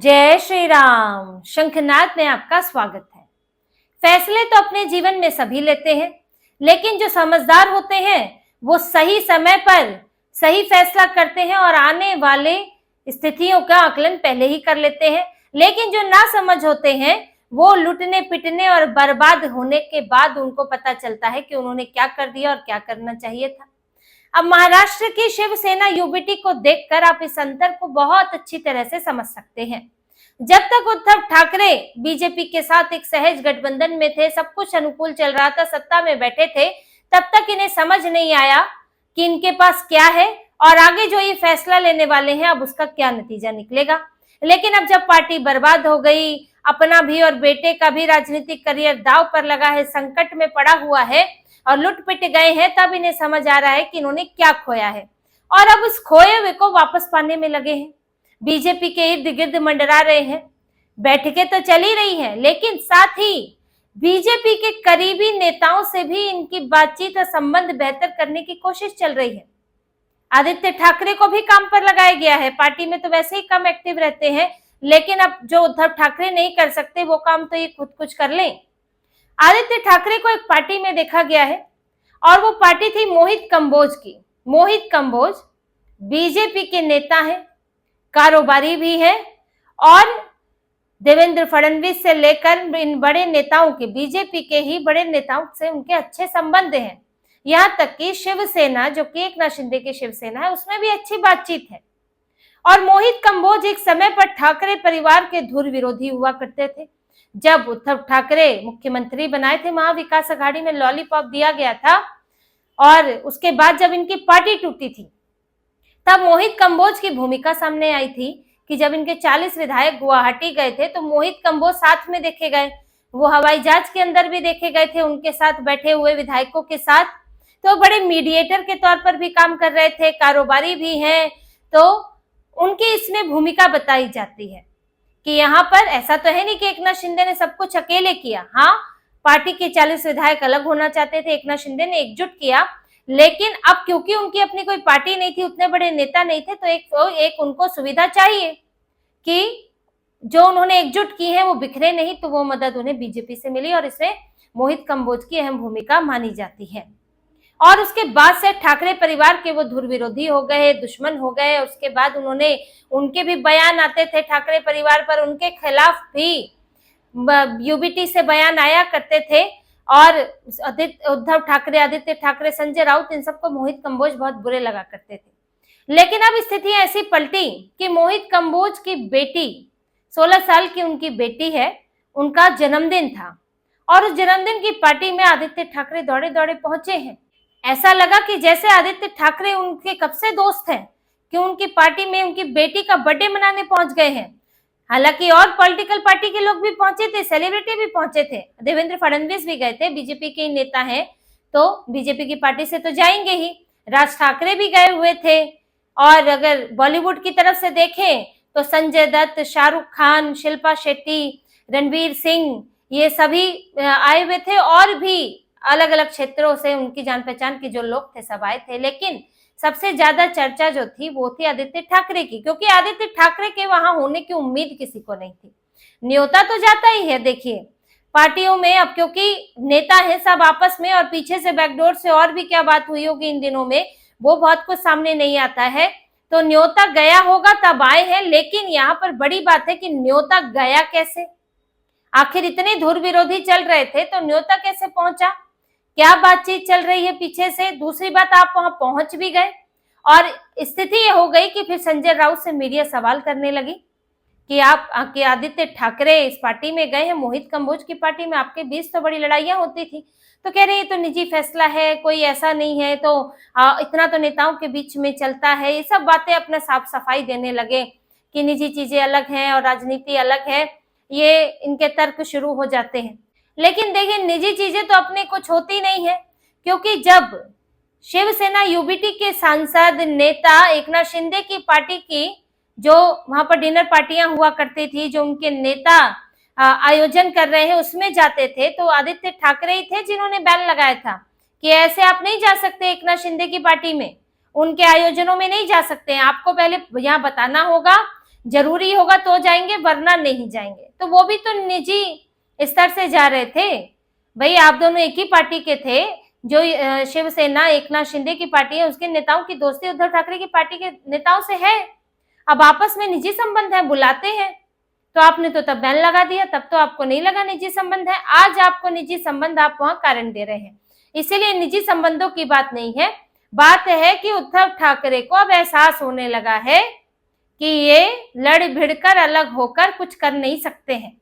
जय श्री राम। शंखनाद में आपका स्वागत है। फैसले तो अपने जीवन में सभी लेते हैं, लेकिन जो समझदार होते हैं वो सही समय पर सही फैसला करते हैं और आने वाले स्थितियों का आकलन पहले ही कर लेते हैं। लेकिन जो नासमझ होते हैं वो लुटने पिटने और बर्बाद होने के बाद उनको पता चलता है कि उन्होंने क्या कर दिया और क्या करना चाहिए था। अब महाराष्ट्र की शिवसेना यूबीटी को देखकर आप इस अंतर को बहुत अच्छी तरह से समझ सकते हैं। जब तक उद्धव ठाकरे बीजेपी के साथ एक सहज गठबंधन में थे, सब कुछ अनुकूल चल रहा था, सत्ता में बैठे थे, तब तक इन्हें समझ नहीं आया कि इनके पास क्या है और आगे जो ये फैसला लेने वाले हैं अब उसका क्या नतीजा निकलेगा। लेकिन अब जब पार्टी बर्बाद हो गई, अपना भी और बेटे का भी राजनीतिक करियर दांव पर लगा है, संकट में पड़ा हुआ है और लुट पिट गए हैं, तब इन्हें समझ आ रहा है कि इन्होंने क्या खोया है और अब उस खोए हुए को वापस पाने में लगे हैं। बीजेपी के इर्द गिर्द मंडरा रहे हैं, बैठकें तो चल ही रही हैं, लेकिन साथ ही बीजेपी के करीबी नेताओं से भी इनकी बातचीत और संबंध बेहतर करने की कोशिश चल रही है। आदित्य ठाकरे को भी काम पर लगाया गया है। पार्टी में तो वैसे ही कम एक्टिव रहते हैं, लेकिन अब जो उद्धव ठाकरे नहीं कर सकते वो काम तो ये खुद कुछ कर लें। आदित्य ठाकरे को एक पार्टी में देखा गया है और वो पार्टी थी मोहित कंबोज की। मोहित कंबोज बीजेपी के नेता हैं, कारोबारी भी है और देवेंद्र फडणवीस से लेकर इन बड़े नेताओं के, बीजेपी के ही बड़े नेताओं से उनके अच्छे संबंध हैं। यहाँ तक कि शिवसेना, जो कि एकनाथ शिंदे की शिवसेना है, उसमें भी अच्छी बातचीत है। और मोहित कंबोज एक समय पर ठाकरे परिवार के धुर विरोधी हुआ करते थे। जब उद्धव ठाकरे मुख्यमंत्री बनाए थे, महाविकास आघाड़ी में लॉलीपॉप दिया गया था और उसके बाद जब इनकी पार्टी टूटी थी, तब मोहित कंबोज की भूमिका सामने आई थी कि जब इनके 40 विधायक गुवाहाटी गए थे तो मोहित कंबोज साथ में देखे गए। वो हवाई जहाज के अंदर भी देखे गए थे उनके साथ बैठे हुए विधायकों के साथ। तो बड़े मीडिएटर के तौर पर भी काम कर रहे थे, कारोबारी भी हैं। तो उनकी इसमें भूमिका बताई जाती है कि यहाँ पर ऐसा तो है नहीं कि एकनाथ शिंदे ने सब कुछ अकेले किया। हाँ, पार्टी के 40 विधायक अलग होना चाहते थे, एकनाथ शिंदे ने एकजुट किया, लेकिन अब क्योंकि उनकी अपनी कोई पार्टी नहीं थी, उतने बड़े नेता नहीं थे, तो एक उनको सुविधा चाहिए कि जो उन्होंने एकजुट की है वो बिखरे नहीं। तो वो मदद उन्हें बीजेपी से मिली और इसमें मोहित कंबोज की अहम भूमिका मानी जाती है। और उसके बाद से ठाकरे परिवार के वो धुर विरोधी हो गए, दुश्मन हो गए। उसके बाद उनके भी बयान आते थे ठाकरे परिवार पर, उनके खिलाफ भी यूबीटी से बयान आया करते थे। और उद्धव ठाकरे, आदित्य ठाकरे, संजय राउत, इन सबको मोहित कंबोज बहुत बुरे लगा करते थे। लेकिन अब स्थिति ऐसी पलटी कि मोहित कंबोज की बेटी, 16 साल की उनकी बेटी है, उनका जन्मदिन था और उस जन्मदिन की पार्टी में आदित्य ठाकरे दौड़े दौड़े पहुंचे हैं। ऐसा लगा कि जैसे आदित्य ठाकरे उनके कब से दोस्त हैं कि उनकी पार्टी में उनकी बेटी का बर्थडे मनाने पहुंच गए हैं। हालांकि और पॉलिटिकल पार्टी के लोग भी पहुंचे थे, सेलिब्रिटी भी पहुंचे थे, देवेंद्र फडणवीस भी गए थे, बीजेपी के नेता हैं तो बीजेपी की पार्टी से तो जाएंगे ही। राज ठाकरे भी गए हुए थे। और अगर बॉलीवुड की तरफ से देखें तो संजय दत्त, शाहरुख खान, शिल्पा शेट्टी, रणवीर सिंह, ये सभी आए हुए थे और भी अलग अलग क्षेत्रों से उनकी जान पहचान के जो लोग थे सब आए थे। लेकिन सबसे ज्यादा चर्चा जो थी वो थी आदित्य ठाकरे की, क्योंकि आदित्य ठाकरे के वहां होने की उम्मीद किसी को नहीं थी। न्योता तो जाता ही है, देखिए पार्टियों में अब क्योंकि नेता है सब आपस में, और पीछे से बैकडोर से और भी क्या बात हुई होगी इन दिनों में वो बहुत कुछ सामने नहीं आता है। तो न्योता गया होगा तब आए हैं। लेकिन यहाँ पर बड़ी बात है कि न्योता गया कैसे, आखिर इतने धुर विरोधी चल रहे थे तो न्योता कैसे पहुंचा, क्या बातचीत चल रही है पीछे से। दूसरी बात, आप वहां पहुंच भी गए और स्थिति ये हो गई कि फिर संजय राउत से मीडिया सवाल करने लगी कि आप आदित्य ठाकरे इस पार्टी में गए हैं, मोहित कंबोज की पार्टी में, आपके बीच तो बड़ी लड़ाइयां होती थी। तो कह रहे ये तो निजी फैसला है, कोई ऐसा नहीं है, तो इतना तो नेताओं के बीच में चलता है। ये सब बातें अपना साफ सफाई देने लगे कि निजी चीजें अलग हैं और राजनीति अलग है। ये इनके तर्क शुरू हो जाते हैं। लेकिन देखिए, निजी चीजें तो अपने कुछ होती नहीं है, क्योंकि जब शिवसेना यूबीटी के सांसद नेता एकनाथ शिंदे की पार्टी की जो वहां पर डिनर पार्टियां हुआ करती थी, जो उनके नेता आयोजन कर रहे हैं, उसमें जाते थे तो आदित्य ठाकरे ही थे जिन्होंने बैन लगाया था कि ऐसे आप नहीं जा सकते एकनाथ शिंदे की पार्टी में, उनके आयोजनों में नहीं जा सकते हैं। आपको पहले यहाँ बताना होगा जरूरी होगा तो जाएंगे, वरना नहीं जाएंगे। तो वो भी तो निजी स्तर से जा रहे थे। भाई आप दोनों एक ही पार्टी के थे। जो शिवसेना एकनाथ शिंदे की पार्टी है, उसके नेताओं की दोस्ती उद्धव ठाकरे की पार्टी के नेताओं से है। अब आपस में निजी संबंध है, बुलाते हैं। तो आपने तो तब बैन लगा दिया, तब तो आपको नहीं लगा निजी संबंध है। आज आपको निजी संबंध आप वहां कारण दे रहे हैं। इसीलिए निजी संबंधों की बात नहीं है, बात है कि उद्धव ठाकरे को अब एहसास होने लगा है कि ये लड़ भिड़कर अलग होकर कुछ कर नहीं सकते हैं।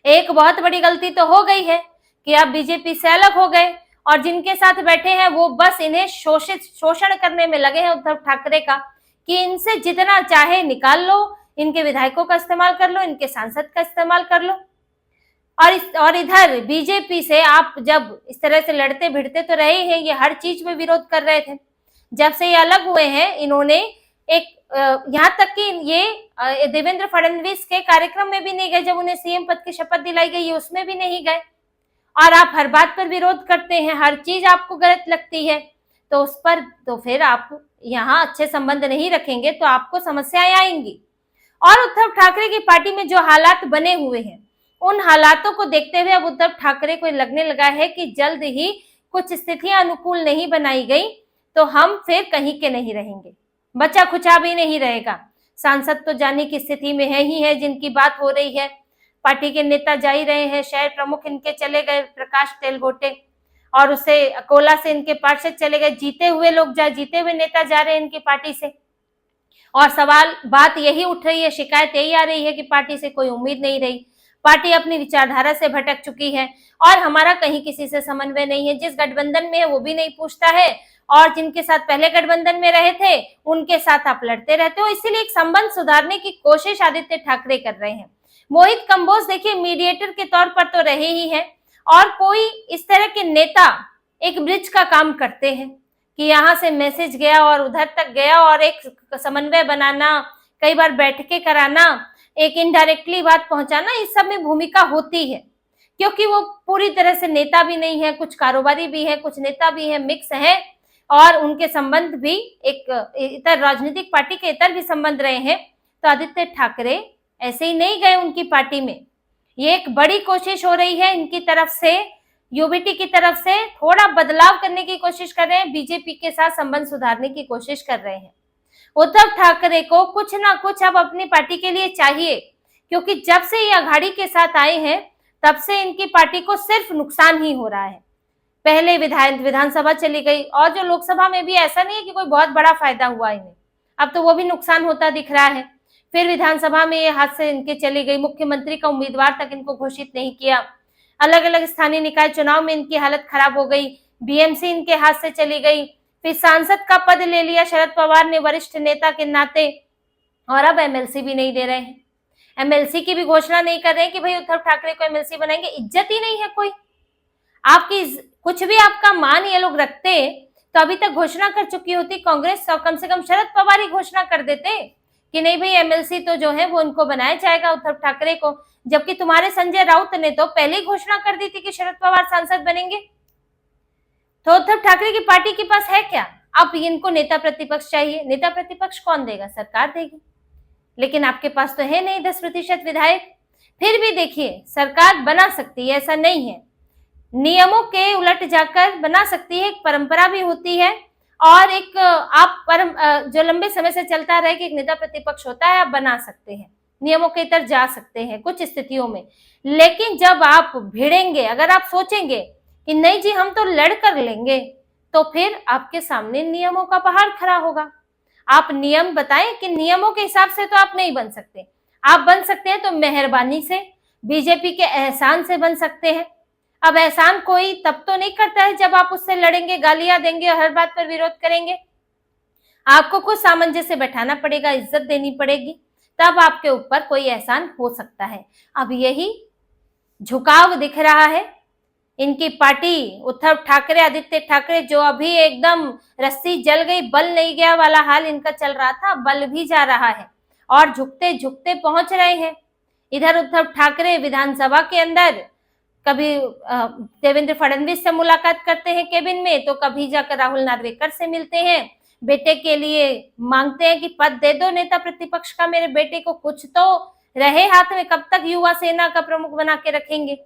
एक बहुत बड़ी गलती तो हो गई है कि आप बीजेपी से अलग हो गए, और जिनके साथ बैठे हैं वो बस इन्हें शोषण करने में लगे हैं उद्धव ठाकरे का, कि इनसे जितना चाहे निकाल लो, इनके विधायकों का इस्तेमाल कर लो, इनके सांसद का इस्तेमाल कर लो। और इधर बीजेपी से आप जब इस तरह से लड़ते भिड़ते तो रहे हैं, ये हर चीज में विरोध कर रहे थे। जब से ये अलग हुए हैं, इन्होंने एक यहाँ तक कि ये देवेंद्र फडणवीस के कार्यक्रम में भी नहीं गए, जब उन्हें सीएम पद की शपथ दिलाई गई उसमें भी नहीं गए। और आप हर बात पर विरोध करते हैं, हर चीज आपको गलत लगती है, तो उस पर तो फिर आप यहाँ अच्छे संबंध नहीं रखेंगे तो आपको समस्याएं आएंगी। और उद्धव ठाकरे की पार्टी में जो हालात बने हुए हैं, उन हालातों को देखते हुए अब उद्धव ठाकरे को लगने लगा है कि जल्द ही कुछ स्थितियां अनुकूल नहीं बनाई गई तो हम फिर कहीं के नहीं रहेंगे, बचा खुचा भी नहीं रहेगा। सांसद तो जाने की स्थिति में है ही है, जिनकी बात हो रही है। पार्टी के नेता जा ही रहे हैं, शहर प्रमुख इनके चले गए प्रकाश तेलगोटे, और उसे अकोला से इनके पार्षद चले गए। जीते हुए नेता जा रहे हैं इनकी पार्टी से। और सवाल बात यही उठ रही है, शिकायत यही आ रही है कि पार्टी से कोई उम्मीद नहीं रही, पार्टी अपनी विचारधारा से भटक चुकी है, और हमारा कहीं किसी से समन्वय नहीं है। जिस गठबंधन में है वो भी नहीं पूछता है, और जिनके साथ पहले गठबंधन में रहे थे उनके साथ आप लड़ते रहते हो। इसीलिए एक संबंध सुधारने की कोशिश आदित्य ठाकरे कर रहे हैं। मोहित कंबोज देखिए मीडिएटर के तौर पर तो रहे ही हैं, और कोई इस तरह के नेता एक ब्रिज का काम करते हैं कि यहाँ से मैसेज गया और उधर तक गया, और एक समन्वय बनाना, कई बार बैठकें कराना, एक इनडायरेक्टली बात पहुंचाना, इस सब में भूमिका होती है। क्योंकि वो पूरी तरह से नेता भी नहीं है, कुछ कारोबारी भी है, कुछ नेता भी है, मिक्स है, और उनके संबंध भी एक इतर राजनीतिक पार्टी के इतर भी संबंध रहे हैं। तो आदित्य ठाकरे ऐसे ही नहीं गए उनकी पार्टी में। ये एक बड़ी कोशिश हो रही है इनकी तरफ से, यूबीटी की तरफ से थोड़ा बदलाव करने की कोशिश कर रहे हैं, बीजेपी के साथ संबंध सुधारने की कोशिश कर रहे हैं। उद्धव ठाकरे को कुछ ना कुछ अब अपनी पार्टी के लिए चाहिए, क्योंकि जब से ये अघाड़ी के साथ आए हैं तब से इनकी पार्टी को सिर्फ नुकसान ही हो रहा है। पहले विधानसभा चली गई, और जो लोकसभा में भी ऐसा नहीं है कि कोई बहुत बड़ा फायदा हुआ इन्हें, अब तो वो भी नुकसान होता दिख रहा है। फिर विधानसभा में ये हाथ से इनके चली गई, मुख्यमंत्री का उम्मीदवार तक इनको घोषित नहीं किया, अलग अलग स्थानीय निकाय चुनाव में इनकी हालत खराब हो गई, बीएमसी इनके हाथ से चली गई, फिर सांसद का पद ले लिया शरद पवार ने वरिष्ठ नेता के नाते, और अब एमएलसी भी नहीं दे रहे हैं। एमएलसी की भी घोषणा नहीं कर रहे हैं कि भाई उद्धव ठाकरे को एमएलसी बनाएंगे। इज्जत ही नहीं है कोई आपकी, कुछ भी आपका मान ये लोग रखते तो अभी तक घोषणा कर चुकी होती कांग्रेस, और कम से कम शरद पवार ही घोषणा कर देते कि नहीं भाई एमएलसी तो जो है वो उनको बनाया जाएगा उद्धव ठाकरे को। जबकि तुम्हारे संजय राउत ने तो पहले ही घोषणा कर दी थी कि शरद पवार सांसद बनेंगे। तो उद्धव ठाकरे की पार्टी के पास है क्या? अब इनको नेता प्रतिपक्ष चाहिए। नेता प्रतिपक्ष कौन देगा? सरकार देगी, लेकिन आपके पास तो है नहीं 10% विधायक। फिर भी देखिए सरकार बना सकती है, ऐसा नहीं है, नियमों के उलट जाकर बना सकती है, एक परंपरा भी होती है, और एक आप जो लंबे समय से चलता रहे कि एक नेता प्रतिपक्ष होता है, आप बना सकते हैं, नियमों के इतर जा सकते हैं कुछ स्थितियों में। लेकिन जब आप भिड़ेंगे, अगर आप सोचेंगे कि नहीं जी हम तो लड़ कर लेंगे, तो फिर आपके सामने नियमों का पहाड़ खड़ा होगा। आप नियम बताएं कि नियमों के हिसाब से तो आप नहीं बन सकते। आप बन सकते हैं तो मेहरबानी से, बीजेपी के एहसान से बन सकते हैं। अब एहसान कोई तब तो नहीं करता है जब आप उससे लड़ेंगे, गालियां देंगे और हर बात पर विरोध करेंगे। आपको कुछ सामंजस्य बैठाना पड़ेगा, इज्जत देनी पड़ेगी, तब आपके ऊपर कोई एहसान हो सकता है। अब यही झुकाव दिख रहा है इनकी पार्टी उद्धव ठाकरे, आदित्य ठाकरे, जो अभी एकदम रस्सी जल गई बल नहीं गया वाला हाल इनका चल रहा था, बल भी जा रहा है और झुकते झुकते पहुंच रहे हैं। इधर उद्धव ठाकरे विधानसभा के अंदर कभी देवेंद्र फडणवीस से मुलाकात करते हैं केबिन में, तो कभी जाकर राहुल नार्वेकर से मिलते हैं, बेटे के लिए मांगते हैं कि पद दे दो नेता प्रतिपक्ष का मेरे बेटे को, कुछ तो रहे हाथ में, कब तक युवा सेना का प्रमुख बना के रखेंगे।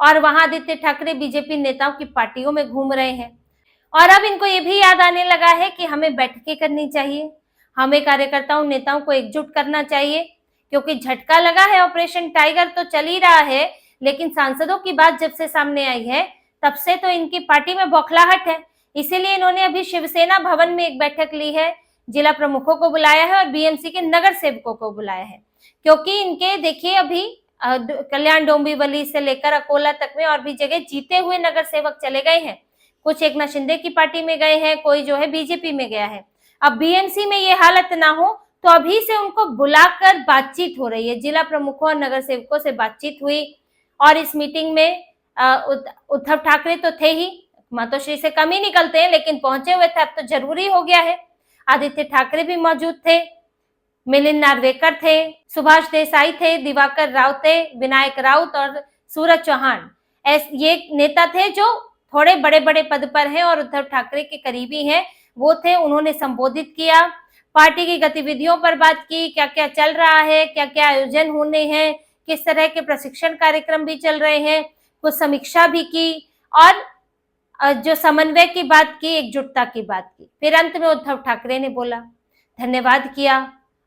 और वहां आदित्य ठाकरे बीजेपी नेताओं की पार्टियों में घूम रहे हैं। और अब इनको ये भी याद आने लगा है कि हमें बैठकें करनी चाहिए, हमें कार्यकर्ताओं नेताओं को एकजुट करना चाहिए, क्योंकि झटका लगा है। ऑपरेशन टाइगर तो चल ही रहा है, लेकिन सांसदों की बात जब से सामने आई है तब से तो इनकी पार्टी में बौखलाहट है। इसीलिए इन्होंने अभी शिवसेना भवन में एक बैठक ली है, जिला प्रमुखों को बुलाया है और बीएमसी के नगर सेवकों को बुलाया है, क्योंकि इनके देखिए अभी कल्याण डोंबिवली से लेकर अकोला तक में और भी जगह जीते हुए नगर सेवक चले गए हैं। कुछ एकनाथ शिंदे की पार्टी में गए हैं, कोई जो है बीजेपी में गया है। अब बीएमसी में ये हालत ना हो तो अभी से उनको बुलाकर बातचीत हो रही है। जिला प्रमुखों और नगर सेवकों से बातचीत हुई और इस मीटिंग में उद्धव ठाकरे तो थे ही, मातोश्री से कम ही निकलते हैं, लेकिन पहुंचे हुए थे, अब तो जरूरी हो गया है। आदित्य ठाकरे भी मौजूद थे, मिलिंद नार्वेकर थे, सुभाष देसाई थे, दिवाकर राव थे, विनायक राउत और सूरज चौहान। ये नेता थे जो थोड़े बड़े बड़े पद पर हैं और उद्धव ठाकरे के करीबी हैं, वो थे। उन्होंने संबोधित किया, पार्टी की गतिविधियों पर बात की, क्या क्या चल रहा है, क्या क्या आयोजन होने हैं, किस तरह के प्रशिक्षण कार्यक्रम भी चल रहे हैं, कुछ समीक्षा भी की और जो समन्वय की बात की, एकजुटता की बात की। फिर अंत में उद्धव ठाकरे ने बोला, धन्यवाद किया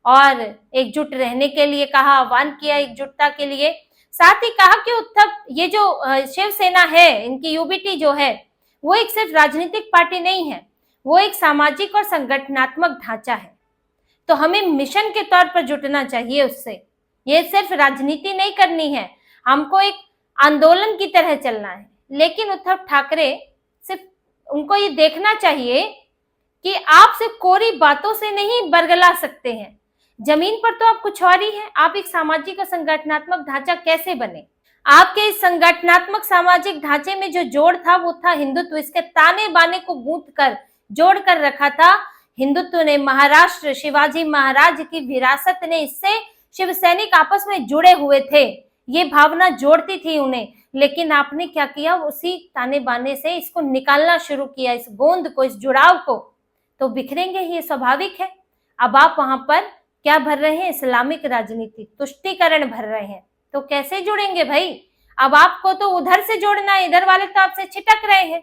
और एकजुट रहने के लिए कहा, आह्वान किया एकजुटता के लिए। साथ ही कहा कि उद्धव, ये जो शिवसेना है, इनकी यूबीटी जो है, वो एक सिर्फ राजनीतिक पार्टी नहीं है, वो एक सामाजिक और संगठनात्मक ढांचा है। तो हमें मिशन के तौर पर जुटना चाहिए उससे, ये सिर्फ राजनीति नहीं करनी है, हमको एक आंदोलन की तरह चलना है। लेकिन उद्धव ठाकरे सिर्फ, उनको ये देखना चाहिए कि आप सिर्फ कोरी बातों से नहीं बरगला सकते हैं, जमीन पर तो आप कुछ और ही हैं। आप एक सामाजिक और संगठनात्मक ढांचा कैसे बने? आपके इस संगठनात्मक सामाजिक ढांचे में जो जोड़ था वो था हिंदुत्व। इसके ताने बाने को गूंथ कर जोड़ कर रखा था हिंदुत्व ने। महाराष्ट्र, शिवाजी महाराज की विरासत ने, इससे शिव सैनिक आपस में जुड़े हुए थे, ये भावना जोड़ती थी उन्हें। लेकिन आपने क्या किया, उसी ताने बाने से इसको निकालना शुरू किया, इस गोंद को, इस जुड़ाव को। तो बिखरेंगे ही, ये स्वाभाविक है। अब आप वहां पर क्या भर रहे हैं? इस्लामिक राजनीति, तुष्टीकरण भर रहे हैं। तो कैसे जुड़ेंगे भाई? अब आपको तो उधर से जोड़ना है, इधर वाले तो आपसे छिटक रहे हैं।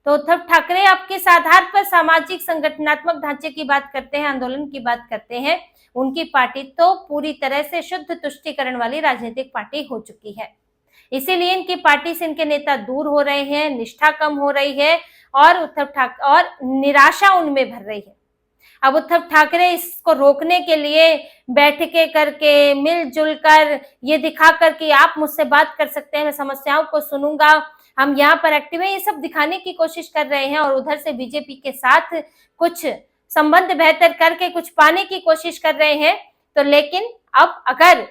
तो उद्धव ठाकरे आपके आधार पर सामाजिक संगठनात्मक ढांचे की बात करते हैं, आंदोलन की बात करते हैं। उनकी पार्टी तो पूरी तरह से शुद्ध तुष्टीकरण वाली राजनीतिक पार्टी हो चुकी है। इसीलिए इनकी पार्टी से इनके नेता दूर हो रहे हैं, निष्ठा कम हो रही है और उद्धव ठाकरे और निराशा उनमें भर रही है। अब उद्धव ठाकरे इसको रोकने के लिए बैठकें करके, मिलजुल कर, ये दिखा कर कि आप मुझसे बात कर सकते हैं, मैं समस्याओं को सुनूंगा, हम यहाँ पर एक्टिव हैं, ये सब दिखाने की कोशिश कर रहे हैं। और उधर से बीजेपी के साथ कुछ संबंध बेहतर करके कुछ पाने की कोशिश कर रहे हैं। तो लेकिन अब अगर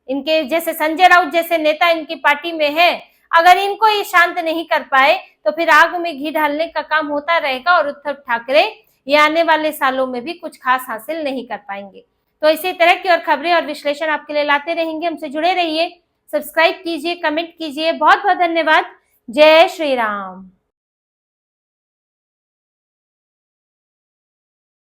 इनके जैसे संजय राउत जैसे नेता इनकी पार्टी में है, अगर इनको ये शांत नहीं कर पाए तो फिर आग में घी डालने का काम होता रहेगा और उद्धव ठाकरे ये आने वाले सालों में भी कुछ खास हासिल नहीं कर पाएंगे। तो इसी तरह की और खबरें और विश्लेषण आपके लिए लाते रहेंगे। हमसे जुड़े रहिए, सब्सक्राइब कीजिए, कमेंट कीजिए। बहुत बहुत धन्यवाद। जय श्री राम।